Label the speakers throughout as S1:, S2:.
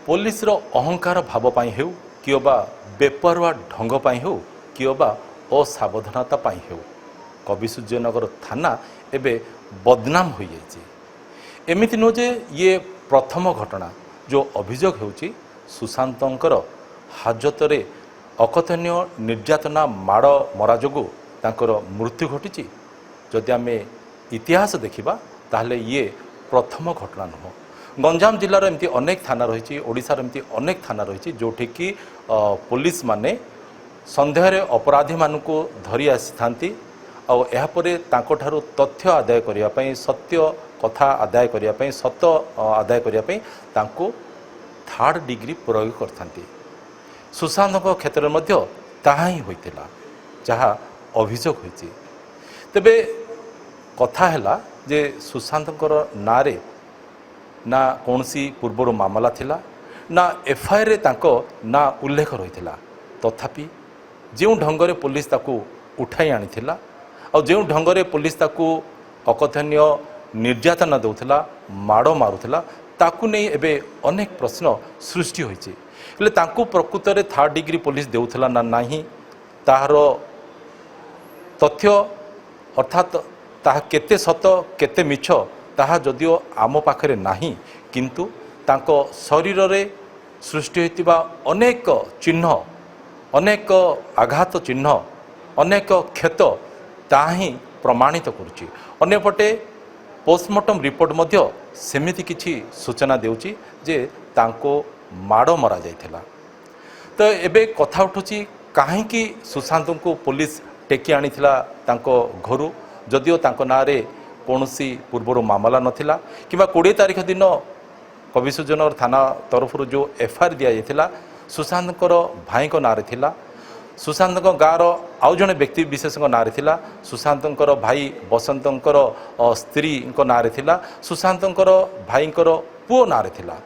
S1: Police रो अहंकार भाव पाई हेउ किओ बा बेपरवा ढंग पाई हेउ किओ बा असावधानता पाई हेउ कवि सूर्यनगर थाना एबे बदनाम हो जाइए। एमिति नु जे ये प्रथम घटना जो अभियोग होउची सुशांतंकर हाजतरे अकथनीय निर्यातना माड़ मरा जोगु तांकर मृत्यु घटी। जदि आमे इतिहास देखिबा ताहले ये प्रथम घटना नुह। गंजाम जिलार एमती अनेक थाना रही, ओडिशार एमती अनेक थाना रही जोठी कि पुलिस माने संदेह अपराधी मानकु धरी आसी थांती और यापरे तांको ठारू तथ्य आदाय करिया पई सत्य कथा आदाय करिया पई सत्य आदाय करिया पई तांको थर्ड डिग्री प्रयोग करथांती। सुशांत क्षेत्र में ताहा ही होइतिला जहा अभियोग होइछि। तेबे कथा हैला जे सुशांतकर नारे ना कौनसी पूर्वर मामला थिला ना एफआईआर रे तांको ना उल्लेख रहिथिला। तथापि जो ढंगरे पुलिस ताकू उठाई आनिथिला और जो ढंगरे पुलिस ताकू अकथनीय निर्यातना देउथिला माड़ मारुथिला ताकू नहीं एबे अनेक प्रश्न सृष्टि होइछि। हेले तांकू प्रकृत रे थर्ड डिग्री पुलिस देउथिला ना नाही ताहार तथ्य अर्थात ताहा केते सत केते मिछ ताहा जदिओ आम पाखरे नाही किंतु तांको शरीर रे सृष्टि होइतिबा अनेक चिन्ह अनेक आघात चिन्ह अनेक क्षत ताही प्रमाणित करुछि। अन्यपटे पोस्टमार्टम रिपोर्ट मध्य सेमिति किछि सूचना देउछि जे तांको माड़ मरा जाइथिला। तो एबे कथा उठुछि काहेकि सुशांत को पुलिस टेकी आनिथिला तांको घरु जदिओ तांको नारे कौनसी पूर्वर मामला नथिला किबा 20 तारिख दिन कवि सूर्यनगर थाना तरफ जो एफआईआर दिया जाइथिला सुशांतकर भाई को नारे थिला। सुशांत गाँव आउ जड़े व्यक्ति विशेष नारे थिला। सुशांतकर भाई बसंतकर स्त्री नारे थिला। सुशांतकर भाईंकर पुओ नारे थिला।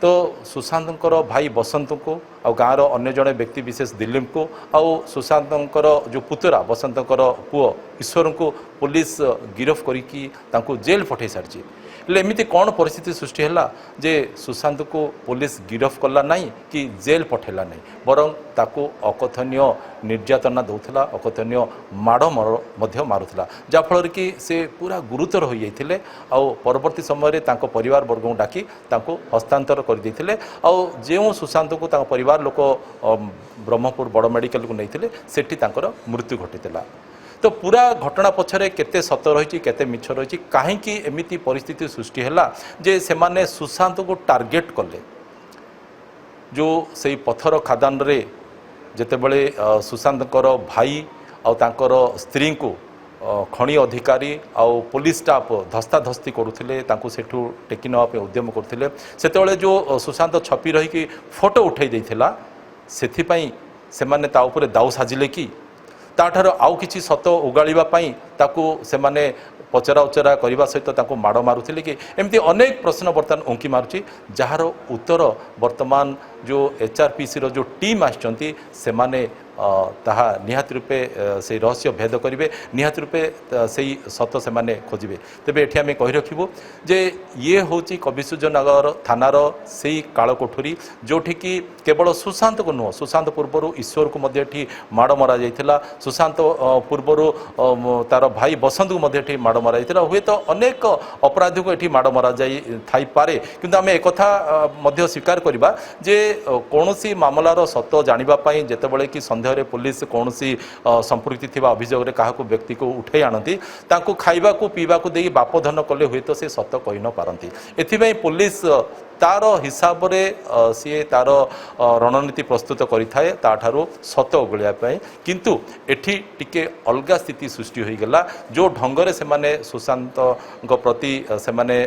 S1: तो सुशांतकर भाई बसंत को आ गाँव अन्य जड़े व्यक्ति विशेष दिलीप को आउ सुशांतकर जो पुतरा बसंतकर पुओ ईश्वर को पुलिस गिरफ करिकी तांको जेल पठे सारी। एमती कौन परिस्थिति सृष्टि है जे सुशांत को पुलिस गिरफ कला नहीं कि जेल पठेला नहीं बरं ताको अकथनीय निर्यातना दौला अकथनीय माड़ मारुला जहाँफल कि से पूरा गुरुतर हो जाते परवर्ती समय तांको परिवार वर्ग डाकी तांको हस्तांतर कर देते जो सुशांत को परिवार लोक ब्रह्मपुर बड़ मेडिकल को नहीं सेठी तांकर मृत्यु घटीला। तो पूरा घटना पछरे केते सत रही केते मिछ रही कहीं एमिती परिस्थिति सृष्टि है जे से माने सुशांत को टार्गेट कले जो से पत्थर खादान रे जेते बळे सुशांतकर भाई आउ तांकर स्त्री को खनि अधिकारी आउ पुलिस स्टाफ धस्ताधस्ती करुथिले तांको सेठू टेकी नवा पे उद्यम करथिले। सेतेबळे जो सुशांत छपी रही कि फोटो उठाई देथिला सेथि पई से माने ता ऊपर दाउ साजिले कि ताठार आउ किछि सत उगाड़िबा पई ताकू से माने पचरा उचरा करने सहित ताकू माड़ मारुथिले कि एमती अनेक प्रश्न बर्तमान उंकी मारुची जार उत्तर वर्तमान जो एचआरपीसी रो जो टीम आछंती से माने ताहा निहाती रूपे से रहस्य भेद करेंगे निहाती रूपे से सत से माने खोजे। तेबे एठी आमे कहि रखिबु जे ये होची कवि सूर्यनगर थानार से कालकोठरी जोठी कि केवल सुशांत को नुह सुशांत पूर्वर ईश्वर को मध्य एठी माड़ मरा जाइथिला। सुशांत पूर्वर तार भाई बसंत को मध्य एठी माड़ मरा जाइथिला। हुए तो अनेक अपराधी को एठी माड़ मरा जाई थाई पारे किंतु आमे एकथा मध्य स्वीकार करबा जे कौनसी मामलार सत जानिबा पई जेतेबेले कि संदेह पुलिस कौन सी संपृक्ति थिबा अभियोग क्या व्यक्ति को उठे आनती ताकू खाइबा को पीवा को देई बाप धन कले हुए तो से सत कही न पारती। एथिबे पुलिस तार हिसाब रे सी तार रणनीति प्रस्तुत करिथाए ताठारो सत उगलिया पाए किंतु एठी टिके अलगा स्थिति सृष्टि होई गेला जो ढंगरे से माने सुशांत प्रति से माने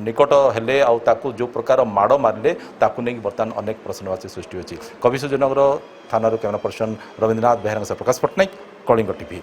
S1: निकट हेले आउ ताकू जो प्रकार माड़ मारले ताकू नहीं बर्तमान अनेक प्रश्नवाची सृष्टि होची। कवि सूर्यनगर थाना कैमरा पर्सन रवींद्रनाथ बेहरा प्रकाश पट्टनायक कलिंग टीवी।